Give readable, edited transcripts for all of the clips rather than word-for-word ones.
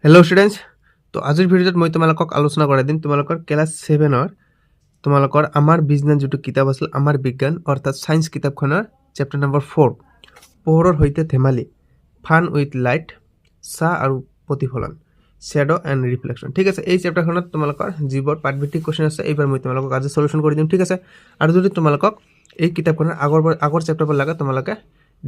Hello' students, তো আজিৰ ভিডিঅ'ত মই তোমালোকক আলোচনা কৰাই দিম তোমালোকৰ ক্লাছ 7-ৰ তোমালোকৰ আমাৰ বিজ্ঞান যিটো কিতাপ আছিল আমাৰ বিজ্ঞান অৰ্থাৎ ছায়েন্স কিতাপখনৰ চেপ্টাৰ নম্বৰ 4 পোহৰৰ সৈতে ধেমালি ফান উইথ লাইট চাহ আৰু প্ৰতিফলন শ্বেডো এণ্ড ৰিফ্লেকশ্যন। ঠিক আছে, এই চেপ্টাৰখনত তোমালোকৰ যিবোৰ পাঠভিত্তিক কুৱেশ্যন আছে এইবাৰ মই তোমালোকক আজি সলিউশ্যন কৰি দিম। ঠিক আছে, আৰু যদি তোমালোকক এই কিতাপখনৰ আগৰ চেপ্টাৰবোৰ লাগে তোমালোকে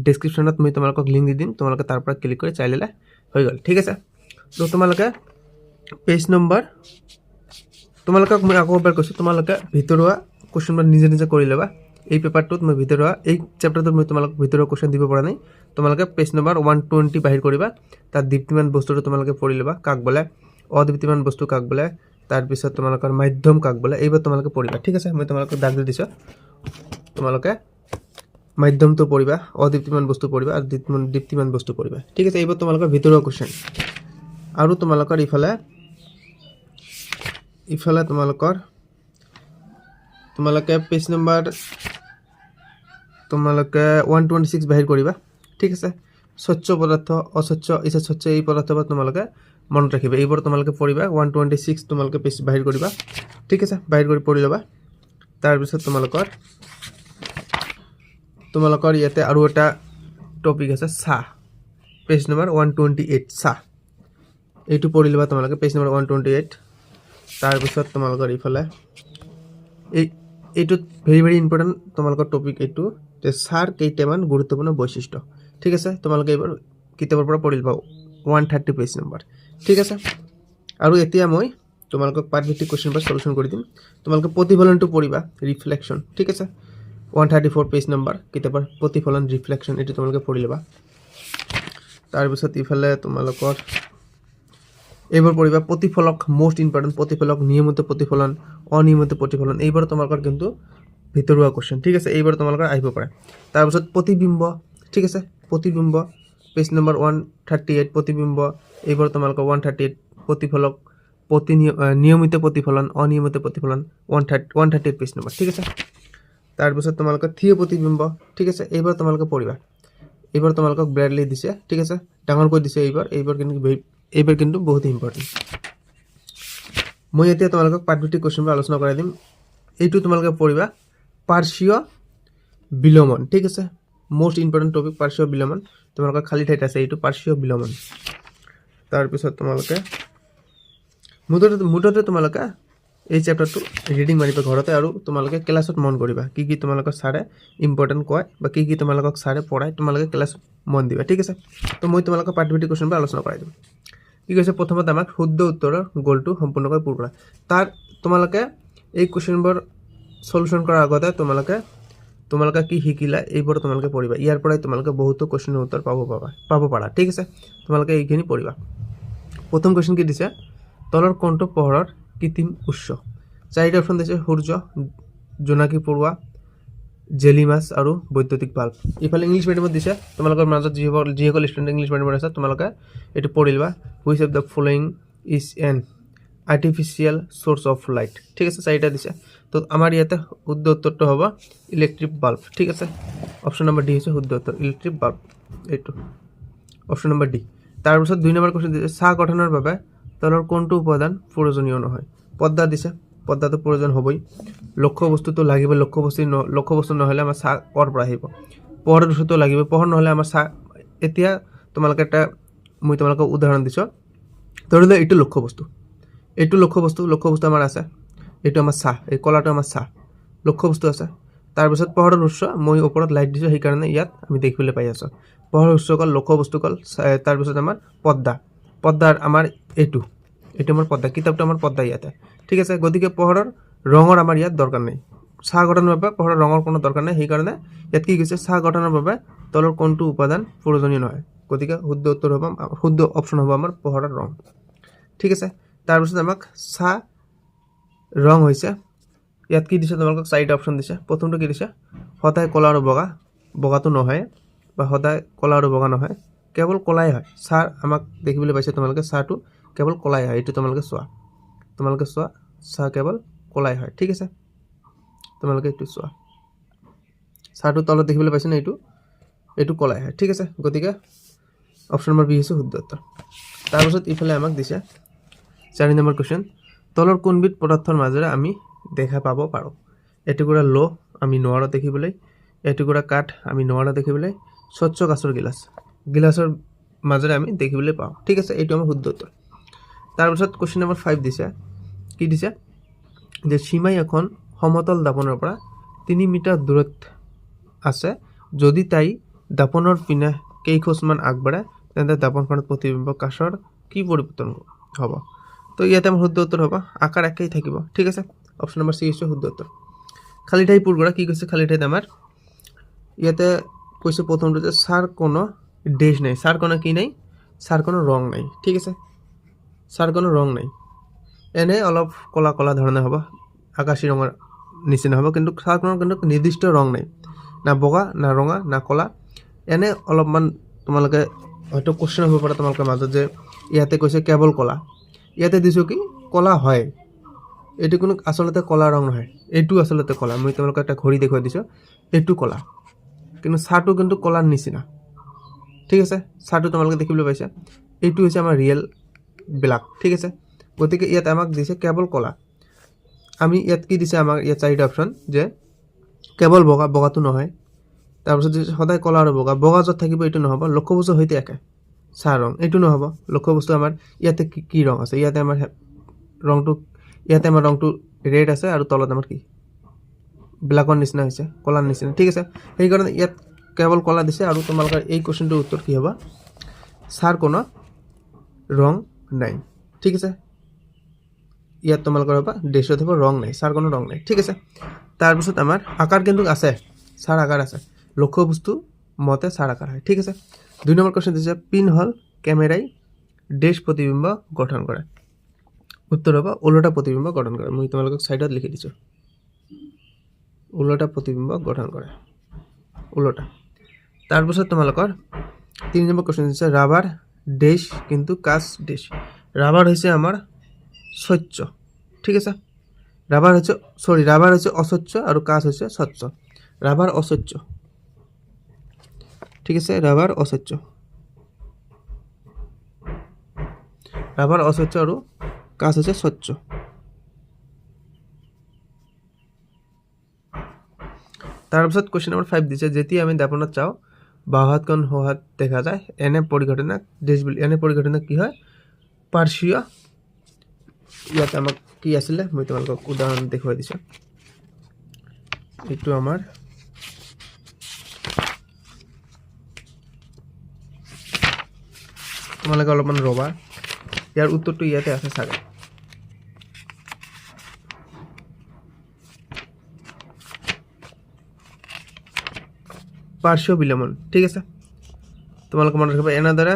ডেছক্ৰিপশ্যনত মই তোমালোকক লিংক দি দিম, তোমালোকে তাৰ পৰা ক্লিক কৰি চাই ল'লে হৈ গ'ল। ঠিক আছে, তো তোমালোকে পেজ নম্বৰ তোমালোকক মই আকৌ এবাৰ কৈছোঁ তোমালোকে ভিতৰুৱা কুৱেশ্যনবোৰ নিজে নিজে কৰি ল'বা। এই পেপাৰটোত মই ভিতৰুৱা এই চেপ্টাৰটোত মই তোমালোকক ভিতৰুৱা কুৱেশ্যন দিব পৰা নাই। তোমালোকে পেজ নম্বৰ 120 বাহিৰ কৰিবা, তাত দীপ্তিমান বস্তুটো তোমালোকে পঢ়ি ল'বা, কাক বোলে অদীপ্তিমান বস্তু কাক বোলে, তাৰপিছত তোমালোকৰ মাধ্যম কাক বোলে, এইবাৰ তোমালোকে পঢ়িবা। ঠিক আছে, মই তোমালোকক দাগ দি দিছোঁ, তোমালোকে মাধ্যমটো পঢ়িবা, অদীপ্তিমান বস্তু পঢ়িবা আৰু দীপ্তিমান বস্তু পঢ়িবা। ঠিক আছে, এইবাৰ তোমালোকৰ ভিতৰুৱা কুৱেশ্যন। আৰু তোমালোকৰ ইফালে তোমালোকে পেজ নম্বৰ তোমালোকে 126 বাহিৰ কৰিবা। ঠিক আছে, স্বচ্ছ পদাৰ্থ অস্বচ্ছ ইচ্ছা স্বচ্ছ এই পদাৰ্থবোৰ তোমালোকে মনত ৰাখিবা, এইবোৰ তোমালোকে পঢ়িবা। 126 তোমালোকে পেজ বাহিৰ কৰিবা। ঠিক আছে, বাহিৰ কৰি পঢ়ি ল'বা। তাৰপিছত তোমালোকৰ ইয়াতে আৰু এটা টপিক আছে চাহ, পেজ নম্বৰ 128 চাহ, এইটো পঢ়ি ল'বা তোমালোকে পেজ নম্বৰ 128। তাৰপিছত তোমালোকৰ ইফালে এইটোত ভেৰি ইম্পৰ্টেণ্ট তোমালোকৰ টপিক এইটো যে চাহৰ কেইটামান গুৰুত্বপূৰ্ণ বৈশিষ্ট্য। ঠিক আছে, তোমালোকে এইবাৰ কিতাপৰ পৰা পঢ়ি ল'বা 130 পেজ নম্বৰ। ঠিক আছে, আৰু এতিয়া মই তোমালোকক পাঠভিত্তিক কুৱেশ্যনবোৰ সলিউশ্যন কৰি দিম। তোমালোকে প্ৰতিফলনটো পঢ়িবা, ৰিফ্লেকশ্যন। ঠিক আছে, 134 পেজ নম্বৰ কিতাপৰ প্ৰতিফলন ৰিফ্লেকশ্যন এইটো তোমালোকে পঢ়ি ল'বা। তাৰপিছত ইফালে তোমালোকৰ এইবাৰ পঢ়িবা প্ৰতিফলক, মোষ্ট ইম্পৰ্টেণ্ট প্ৰতিফলক, নিয়মিত প্ৰতিফলন অনিয়মিত প্ৰতিফলন, এইবাৰ তোমালোকৰ কিন্তু ভিতৰুৱা কুৱেশ্যন। ঠিক আছে, এইবাৰ তোমালোকৰ আহিব পাৰে। তাৰপিছত প্ৰতিবিম্ব, ঠিক আছে, প্ৰতিবিম্ব পেজ নম্বৰ 138 প্ৰতিবিম্ব, এইবাৰ তোমালোকৰ 138 প্ৰতিফলক নিয়মিত প্ৰতিফলন অনিয়মিত প্ৰতিফলন 138 পেজ নম্বৰ। ঠিক আছে, তাৰপিছত তোমালোকৰ থিয় প্ৰতিবিম্ব। ঠিক আছে, এইবাৰ তোমালোকে পঢ়িবা, এইবাৰ তোমালোকক ব্ৰেডলি দিছে। ঠিক আছে, ডাঙৰকৈ দিছে এইবাৰ কিন্তু বহুত ইম্পৰ্টেণ্ট। মই এতিয়া তোমালোকক পাঠভিত্তিক কুৱেশ্যনবোৰ আলোচনা কৰাই দিম। এইটো তোমালোকে পঢ়িবা পাৰ্শ্বীয় বিলোমন। ঠিক আছে, মোষ্ট ইম্পৰ্টেণ্ট টপিক পাৰ্শ্বীয় বিলোমন, তোমালোকৰ খালী ঠাইত আছে এইটো পাৰ্শ্বীয় বিলোমন। তাৰপিছত তোমালোকে মুঠতে তোমালোকে এই চেপ্টাৰটো ৰিডিং মাৰিবা ঘৰতে, আৰু তোমালোকে ক্লাছত মন কৰিবা কি কি তোমালোকৰ ছাৰে ইম্পৰ্টেণ্ট কয় বা কি কি তোমালোকক ছাৰে পঢ়ায়, তোমালোকে ক্লাছত মন দিবা। ঠিক আছে, তো মই তোমালোকক পাঠভিত্তিক কুৱেশ্যনবোৰ আলোচনা কৰাই দিম। কি কৈছে প্ৰথমত আমাক শুদ্ধ উত্তৰৰ গ'লটো সম্পূৰ্ণকৈ পূৰ কৰা। তোমালোকে এই কুৱেশ্যনবোৰ সলিউশ্যন কৰাৰ আগতে তোমালোকে কি শিকিলা এইবোৰ তোমালোকে পঢ়িবা, ইয়াৰ পৰাই তোমালোকে বহুতো কুৱেশ্যনৰ উত্তৰ পাব পাৰা। ঠিক আছে, তোমালোকে এইখিনি পঢ়িবা। প্ৰথম কুৱেশ্যন কি দিছে, তলৰ কোনটো পোহৰৰ কৃত্ৰিম উৎস? চাৰিটা অপশ্যন দিছে, সূৰ্য, জোনাকী পৰুৱা, জেলি মাছ আৰু বৈদ্যুতিক বাল্ব। ইফালে ইংলিছ মিডিয়ামত দিছে, তোমালোকৰ মাজত যিসকল ষ্টুডেণ্ট ইংলিছ মিডিয়ামত আছে তোমালোকে এইটো পঢ়ি লোৱা। Which of the following is an artificial source of light. ঠিক আছে, চাৰিটা দিছে, তো আমাৰ ইয়াতে শুদ্ধ উত্তৰটো হ'ব ইলেক্ট্ৰিক বাল্ব। ঠিক আছে, অপশ্যন নম্বৰ ডি হৈছে শুদ্ধ উত্তৰ, ইলেক্ট্ৰিক বাল্ব, এইটো অপশ্যন নম্বৰ ডি। তাৰপিছত 2 নম্বৰ কুৱেশ্যন দিছে, চাহ গঠনৰ বাবে তলৰ কোনটো উপাদান প্ৰয়োজনীয় নহয়? পৰ্দা দিছে, পৰ্দাটো প্ৰয়োজন হ'বই। লক্ষ্য বস্তুটো লাগিব, লক্ষ্য বস্তু নহ'লে আমাৰ চাহ ক'ৰ পৰা আহিব? পোহৰৰ বস্তুটো লাগিব, পোহৰ নহ'লে আমাৰ চাহ। এতিয়া মই তোমালোকক উদাহৰণ দিছোঁ, ধৰি লোৱা এইটো লক্ষ্য বস্তু আমাৰ আছে, এইটো আমাৰ চাহ, এই কলাটো আমাৰ চাহ, লক্ষ্য বস্তু আছে। তাৰপিছত পোহৰৰ উৎস মই ওপৰত লাইট দিছোঁ, সেইকাৰণে ইয়াত আমি দেখিবলৈ পাই আছোঁ। পোহৰৰ উৎস কল, লক্ষ্য বস্তু কল, তাৰপিছত আমাৰ পৰ্দাৰ আমাৰ এইটো আমাৰ পৰ্দা, কিতাপটো আমাৰ পৰ্দা ইয়াতে। ঠিক আছে, গতিকে পোহৰৰ ৰঙৰ আমাৰ ইয়াত দৰকাৰ নাই, চাহ গঠনৰ বাবে পোহৰৰ ৰঙৰ কোনো দৰকাৰ নাই, সেইকাৰণে ইয়াত কি কৈছে, চাহ গঠনৰ বাবে তলৰ কোনটো উপাদান প্ৰয়োজনীয় নহয়? গতিকে শুদ্ধ অপশ্যন হ'ব আমাৰ পোহৰৰ ৰং। ঠিক আছে, তাৰপিছত আমাক চাহ ৰং হৈছে, ইয়াত কি দিছে তোমালোকক 4টা অপশ্যন দিছে। প্ৰথমটো কি দিছে, সদায় ক'লা আৰু বগাটো নহয়, বা সদায় ক'লা আৰু বগা নহয়, কেৱল ক'লাই হয়। চাহ আমাক দেখিবলৈ পাইছে তোমালোকে, চাহটো কেৱল ক'লাই হয়, এইটো তোমালোকে চোৱা, চাহ কেৱল ক'লাই হয়। ঠিক আছে, তোমালোকে এইটো চোৱা, চাহটো তলত দেখিবলৈ পাইছে নে, এইটো ক'লাই হয়। ঠিক আছে, গতিকে অপশ্যন নম্বৰ বি হৈছে শুদ্ধ উত্তৰ। তাৰপিছত ইফালে আমাক দিছে 4 নম্বৰ কোৱেশ্চন তলৰ কোনবিধ পদাৰ্থৰ মাজেৰে আমি দেখা পাব পাৰোঁ এটুকুৰা লো আমি নোৱাৰো দেখিবলৈ এটুকুৰা কাঠ আমি নোৱাৰো দেখিবলৈ স্বচ্ছ কাঁচৰ গিলাচৰ মাজেৰে আমি দেখিবলৈ পাওঁ ঠিক আছে এইটো আমাৰ শুদ্ধ উত্তৰ তাৰপিছত কোৱেশ্চন নম্বৰ 5 দিছে কি দিছে যে সীমাই এখন সমতল দাপনৰ পৰা 3 মিটাৰ দূৰত আছে যদি তাই দাপনৰ পিনে কেইখোজমান আগবাঢ়ে তেন্তে দাপনখনত প্ৰতিবিম্ব কাঁচৰ কি পৰিৱৰ্তন হ'ব তো ইয়াতে আমাৰ শুদ্ধ উত্তৰ হ'ব আকাৰ একেই থাকিব ঠিক আছে অপশ্যন নম্বৰ সি হৈছে শুদ্ধ উত্তৰ খালি ঠাই পূৰ কৰা কি কৈছে খালি ঠাইত আমাৰ ইয়াতে কৈছে প্ৰথমটো যে ছাৰ কোনো ডেশ নাই ছাৰ কোনো কি নাই ছাৰ কোনো ৰং নাই ঠিক আছে ছাৰ কোনো ৰং নাই এনে অলপ কলা কলা ধৰণে হ'ব আকাশী ৰঙৰ নিচিনা হ'ব কিন্তু ছাৰ কোনো কিন্তু নিৰ্দিষ্ট ৰং নাই না বগা না ৰঙা না কলা এনে অলপমান তোমালোকে হয়তো কোৱেশ্চন হ'ব পাৰে তোমালোকৰ মাজত যে ইয়াতে কৈছে কেৱল কলা ইয়াতে দিছোঁ কি কলা হয় এইটো কোনো আচলতে কলা ৰং নহয় এইটো আচলতে কলা মই তোমালোকক এটা ঘড়ী দেখুৱাই দিছোঁ এইটো কলা কিন্তু ছাৰটো কিন্তু কলাৰ নিচিনা ঠিক আছে ছাৰটো তোমালোকে দেখিবলৈ পাইছা এইটো হৈছে আমাৰ ৰিয়েল ব্ল্যাক ঠিক আছে গতিকে ইয়াত আমাক দিছে কেৱল কলা আমি ইয়াত কি দিছে আমাক ইয়াত 4টা অপশ্যন যে কেৱল বগাটো নহয় তাৰপিছত সদায় কলা আৰু বগা য'ত থাকিব এইটো নহ'ব লক্ষ্যবস্তুৰ সৈতে একে চাহ ৰং এইটো নহ'ব লক্ষ্যবস্তু আমাৰ ইয়াতে কি ৰং আছে ইয়াতে আমাৰ ৰংটো ৰেড আছে আৰু তলত আমাৰ কি ব্ল্যাকৰ নিচিনা হৈছে কলাৰ নিচিনা ঠিক আছে সেইকাৰণে ইয়াত কেৱল কলা দিছে আৰু তোমালোকৰ এই কোৱেশ্চনটোৰ উত্তৰ কি হ'ব ছাৰ কোনো ৰং নাই ঠিক আছে ইয়াত তোমালোকৰ হ'ব ডেশত হ'ব ৰং নাই ছাৰ কোনো ৰং নাই ঠিক আছে তাৰপিছত আমাৰ আকাৰ কিন্তু আছে ছাৰ আকাৰ আছে লক্ষ্যবস্তু মতে ছাৰ আকাৰ হয় ঠিক আছে 2 নম্বৰ কোৱেশ্চন দিছে পিন হল ক্যামেৰাই ডেশ প্ৰতিবিম্ব গঠন কৰে উত্তৰ হ'ব ওলোটা প্ৰতিবিম্ব গঠন কৰে মই তোমালোকক সাইডত লিখি দিছোঁ ওলোটা প্ৰতিবিম্ব গঠন কৰে ওলোটা তাৰপিছত তোমালোকৰ 3 নম্বৰ কোৱেশ্চন দিছে ৰাবাৰ ডেশ কিন্তু কাঁচ ডেশ ৰাবাৰ হৈছে আমাৰ স্বচ্ছ ঠিক আছে ৰাবাৰ হৈছে অস্বচ্ছ আৰু কাঁচ হৈছে স্বচ্ছ ৰাবাৰ অস্বচ্ছ ঠিক আছে ৰাবাৰ অস্বচ্ছ আৰু কাঁচ হৈছে স্বচ্ছ তাৰপিছত কোৱেশ্চন নম্বৰ 5 দিছে যেতিয়া আমি দাপনত চাওঁ বাহাতকন হোহাত দেখা যায় এনে পৰিঘটনা কি হয় পাৰ্শ্বীয় ইয়াত আমাক কি আছিলে মই তোমালোকক উদাহৰণ দেখুৱাই দিছোঁ এইটো আমাৰ তোমালোকে অলপমান ৰবা ইয়াৰ উত্তৰটো ইয়াতে আছে চাগে পাৰ্শ্বীয় বিলম্বন ঠিক আছে তোমালোকে মনত ৰাখিবা এনেদৰে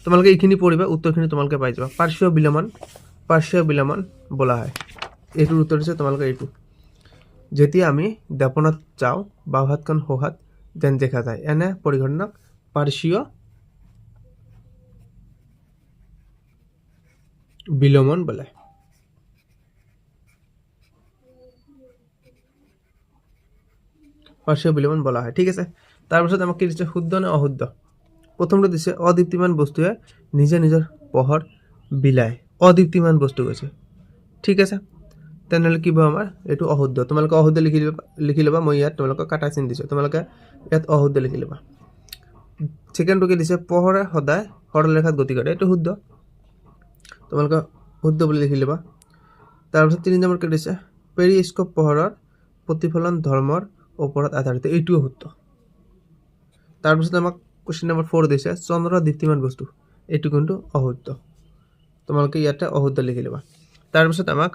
তোমালোকে এইখিনি পঢ়িবা উত্তৰখিনি তোমালোকে পাই যাবা পাৰ্শ্বীয় বিলম্বন বোলা হয় এইটোৰ উত্তৰ হৈছে তোমালোকে এইটো যেতিয়া আমি দাপনত যাওঁ বাওহাতখন সোহাত যেন দেখা যায় এনে পৰিঘটনাক পাৰ্শ্বীয় বিলম্বন বোলে পাৰ্শ্বীয় বিলম্বন বলা হয় ঠিক আছে তাৰপিছত আমাক কি দিছে শুদ্ধ নে অশুদ্ধ প্ৰথমটো দিছে অদীপ্তিমান বস্তুৱে নিজে নিজৰ পোহৰ বিলায় অদীপ্তিমান বস্তু কৈছে ঠিক আছে তেনেহ'লে কি হ'ব আমাৰ এইটো অশুদ্ধ তোমালোকে অশুদ্ধ লিখি ল'বা মই ইয়াত তোমালোকক কাটা চিন দিছোঁ তোমালোকে ইয়াত অশুদ্ধ লিখি ল'বা সেকেন্ডটো কি দিছে পোহৰে সদায় সৰলৰেখাত গতি কৰে এইটো শুদ্ধ তোমালোকে শুদ্ধ বুলি লিখি ল'বা তাৰপিছত 3 নম্বৰ কি দিছে পেৰিস্কোপ পোহৰৰ প্ৰতিফলন ধৰ্মৰ ওপৰত আধাৰিত এইটোও শুদ্ধ তাৰপিছত আমাক কোৱেশ্চন নম্বৰ 4 দিছে চন্দ্ৰ দীপ্তিমান বস্তু এইটো কিন্তু অশুদ্ধ তোমালোকে ইয়াতে অশুদ্ধ লিখি ল'বা তাৰপিছত আমাক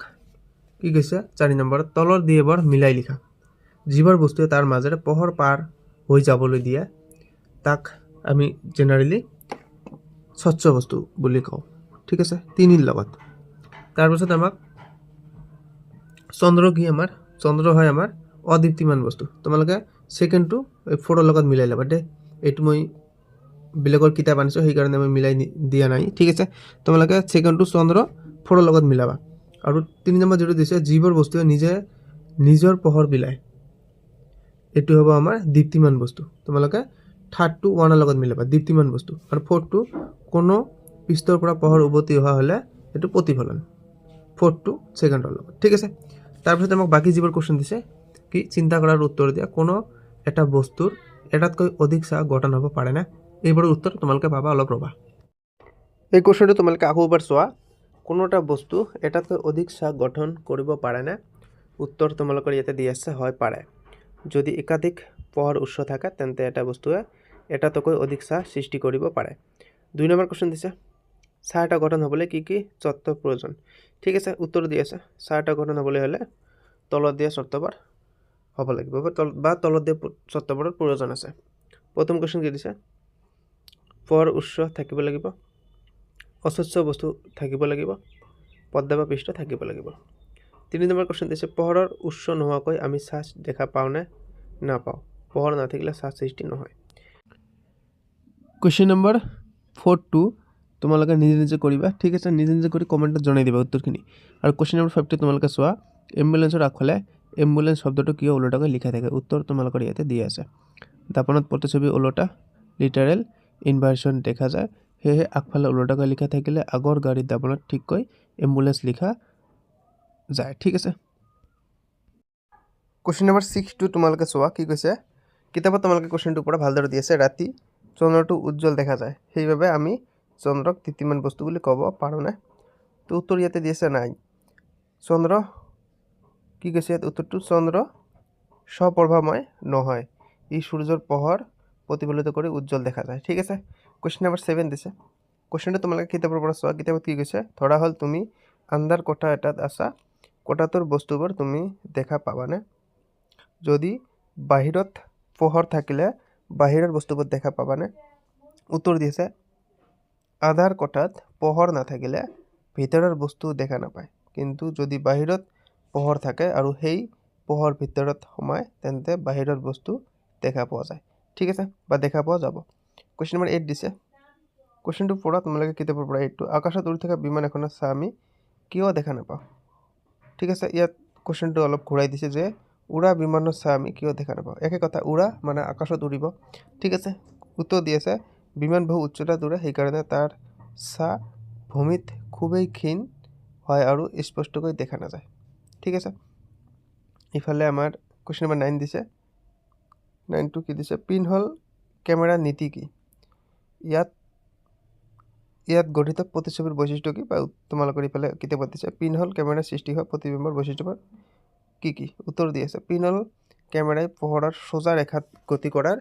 কি কৈছে 4 নম্বৰ তলৰ দিয়েবৰ মিলাই লিখা যিবোৰ বস্তুৱে তাৰ মাজেৰে পোহৰ পাৰ হৈ যাবলৈ দিয়ে তাক আমি জেনাৰেলি স্বচ্ছ বস্তু বুলি কওঁ ঠিক আছে 3 লগত তাৰপিছত আমাক চন্দ্ৰ হয় আমাৰ অদীপ্তিমান বস্তু তোমালোকে সেকেন্ডটো এই ফটোৰ লগত মিলাই ল'বা দে এইটো মই বেলেগৰ কিতাপ আনিছোঁ সেইকাৰণে মই মিলাই দিয়া নাই ঠিক আছে তোমালোকে সেকেন্ডটো চন্দ্ৰ ফটোৰ লগত মিলাবা আৰু 3 নম্বৰ যেটো দিছে যিবোৰ বস্তুৱে নিজৰ পোহৰ বিলায় এইটো হ'ব আমাৰ দীপ্তিমান বস্তু তোমালোকে থাৰ্ডটো ওৱানৰ লগত মিলাবা দীপ্তিমান বস্তু আৰু ফোৰ্থটো কোনো পৃষ্ঠৰ পৰা পোহৰ উভতি অহা হ'লে এইটো প্ৰতিফলন 4 ছেকেণ্ডৰ লগত ঠিক আছে। তাৰপিছত আমাক বাকী যিবোৰ কুৱেশ্যন দিছে কি চিন্তা কৰাৰ উত্তৰ দিয়া কোনো এটা বস্তুৰ এটাতকৈ অধিক চাহ গঠন হ'ব পাৰে না এইবোৰৰ উত্তৰ তোমালোকে পাবা অলপ ৰ'বা। এই কুৱেশ্যনটো তোমালোকে আকৌ এবাৰ চোৱা কোনো এটা বস্তু এটাতকৈ অধিক চাহ গঠন কৰিব পাৰে না উত্তৰ তোমালোকৰ ইয়াতে দি আছে হয় পাৰে। যদি একাধিক পোহৰ উৎস থাকে তেন্তে এটা বস্তুৱে এটাতকৈ অধিক চাহ সৃষ্টি কৰিব পাৰে। 2 নম্বৰ কুৱেশ্যন দিছে চাহ এটা গঠন হ'বলৈ কি কি চৰ্তৰ প্ৰয়োজন ঠিক আছে। উত্তৰ দি আছে চাহ এটা গঠন হ'বলৈ হ'লে তলত দিয়া চৰ্তবোৰ হ'ব লাগিব বা তলত দিয়া চৰ্তবোৰৰ প্ৰয়োজন আছে। প্ৰথম কুৱেশ্যন কি দিছে পোহৰ উৎস থাকিব লাগিব, অস্বচ্ছ বস্তু থাকিব লাগিব, পৰ্দা বা পৃষ্ঠ থাকিব লাগিব। 3 নম্বৰ কুৱেশ্যন দিছে পোহৰৰ উৎস নোহোৱাকৈ আমি চাহ দেখা পাওঁ নে নাপাওঁ, পোহৰ নাথাকিলে চাহ সৃষ্টি নহয়। কুৱেশ্যন নম্বৰ 4 তোমালোকে নিজে নিজে কৰিবা ঠিক আছে, নিজে নিজে কৰি কমেণ্টত জনাই দিবা উত্তৰখিনি। আৰু কুৱেশ্যন নম্বৰ 5 তোমালোকে চোৱা এম্বুলেন্সৰ আগফালে এম্বুলেন্স শব্দটো কিয় ওলোটাকৈ লিখা থাকে উত্তৰ তোমালোকৰ ইয়াতে দিয়া আছে। দাপনত প্ৰতিছবি ওলোটা লিটাৰেল ইনভাৰ্সন দেখা যায়, সেয়েহে আগফালে ওলোটাকৈ লিখা থাকিলে আগৰ গাড়ীৰ দাপনত ঠিককৈ এম্বুলেন্স লিখা যায় ঠিক আছে। কুৱেশ্যন নম্বৰ 6 তোমালোকে চোৱা কি কৈছে কিতাপত তোমালোকে কুৱেশ্যনটোৰ পৰা ভালদৰে দি আছে ৰাতি চন্দ্ৰটো উজ্জ্বল দেখা যায় সেইবাবে আমি চন্দ্ৰক দীপ্তিমান বস্তু বুলি ক'ব পাৰোঁনে তো উত্তৰ ইয়াতে দি আছে নাই। চন্দ্ৰ কি কৈছে ইয়াত উত্তৰটো চন্দ্ৰ স্বপ্ৰভাময় নহয়, ই সূৰ্যৰ পোহৰ প্ৰতিফলিত কৰি উজ্জ্বল দেখা যায় ঠিক আছে। কুৱেশ্যন নম্বৰ 7 দিছে কুৱেশ্যনটো তোমালোকে কিতাপৰ পৰা চোৱা কিতাপত কি কৈছে ধৰা হ'ল তুমি আন্ধাৰ কোঠা এটাত আছা, কোঠাটোৰ বস্তুবোৰ তুমি দেখা পাবানে, যদি বাহিৰত পোহৰ থাকিলে বাহিৰৰ বস্তুবোৰ দেখা পাবানে। উত্তৰ দিছে আন্ধাৰ কোঠাত পোহৰ নাথাকিলে ভিতৰৰ বস্তু দেখা নাপায়, কিন্তু যদি বাহিৰত পোহৰ থাকে আৰু সেই পোহৰ ভিতৰত সোমায় তেন্তে বাহিৰৰ বস্তু দেখা পোৱা যায় ঠিক আছে বা দেখা পোৱা যাব। কুৱেশ্যন নম্বৰ 8 দিছে কুৱেশ্যনটো পৰা তোমালোকে কিতাপৰ পৰা 8 আকাশত উৰি থকা বিমান এখনৰ চাহ আমি কিয় দেখা নাপাওঁ ঠিক আছে। ইয়াত কুৱেশ্যনটো অলপ ঘূৰাই দিছে যে উৰা বিমানৰ চাহ আমি কিয় দেখা নাপাওঁ, একে কথা উৰা মানে আকাশত উৰিব ঠিক আছে। উত্তৰ দি আছে বিমান বহু উচ্চতাত উৰে সেইকাৰণে তাৰ চাহ ভূমিত খুবেই ক্ষীণ হয় আৰু স্পষ্টকৈ দেখা নাযায় ঠিক আছে। ইফালে আমাৰ কুৱেশ্যন নম্বৰ 9 দিছে 9 কি দিছে পিনহল কেমেৰা নীতি কি, ইয়াত গঠিত প্ৰতিচ্ছবিৰ বৈশিষ্ট্য কি বা তোমালোকৰ ইফালে কিতাপত দিছে পিনহল কেমেৰাৰ সৃষ্টি হোৱা প্ৰতিবিম্বৰ বৈশিষ্ট্যবোৰ কি কি। উত্তৰ দি আছে পিনহল কেমেৰাই পোহৰৰ সোজা ৰেখাত গতি কৰাৰ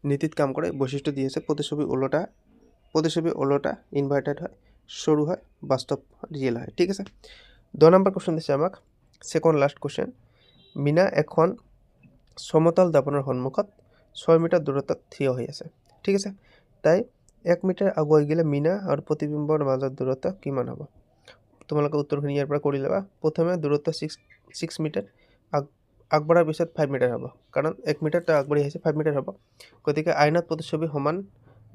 নীতিত কাম কৰে, বৈশিষ্ট্য দি আছে প্ৰতিচ্ছবি ওলোটা ইনভাৰ্টেড হয়, সৰু হয়, বাস্তৱ ৰিয়েল হয় ঠিক আছে। 2 নম্বৰ কুৱেশ্যন দিছে আমাক ছেকেণ্ড লাষ্ট কুৱেশ্যন মীনা এখন সমতল দাপনৰ সন্মুখত 6 মিটাৰ দূৰত্বত থিয় হৈ আছে ঠিক আছে। তাই 1 মিটাৰ আগুৱাই গ'লে মীনা আৰু প্ৰতিবিম্বৰ মাজত দূৰত্ব কিমান হ'ব। তোমালোকে উত্তৰখিনি ইয়াৰ পৰা কৰি ল'বা। প্ৰথমে দূৰত্ব 6 মিটাৰ আগবঢ়াৰ পিছত 5 মিটাৰ হ'ব, কাৰণ 1 মিটাৰ তাই আগবাঢ়ি আহিছে 5 মিটাৰ হ'ব, গতিকে আইনত প্ৰতিচ্ছবি সমান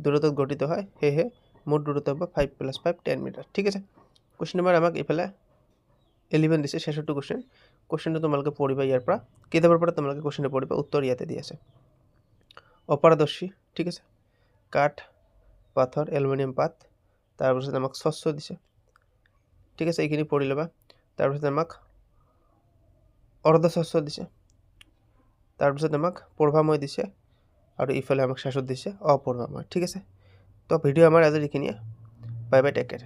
দূৰত্বত গঠিত হয় সেয়েহে মুঠ দূৰত্ব হ'ব 5 + 5 10 মিটাৰ ঠিক আছে। কুৱেশ্যন নম্বৰ আমাক ইফালে 11 দিছে 66 কুৱেশ্যন, কুৱেশ্যনটো তোমালোকে পঢ়িবা ইয়াৰ পৰা কিতাপৰ পৰা তোমালোকে কুৱেশ্যনটো পঢ়িবা উত্তৰ ইয়াতে দি আছে। অপাৰদৰ্শী ঠিক আছে, কাঠ পাথৰ এলুমিনিয়াম পাত, তাৰপিছত আমাক স্বচ্ছ দিছে ঠিক আছে, এইখিনি পঢ়ি ল'বা। তাৰপিছত আমাক অৰ্ধস্বচ্ছ দিছে, তাৰপিছত আমাক প্ৰভাময় দিছে আৰু ইফালে আমাক শেষত দিছে অপ্ৰভাময় ঠিক আছে। তো ভিডিঅ' আমাৰ আজি এইখিনিয়ে, বাই বাই টেক কেয়াৰ।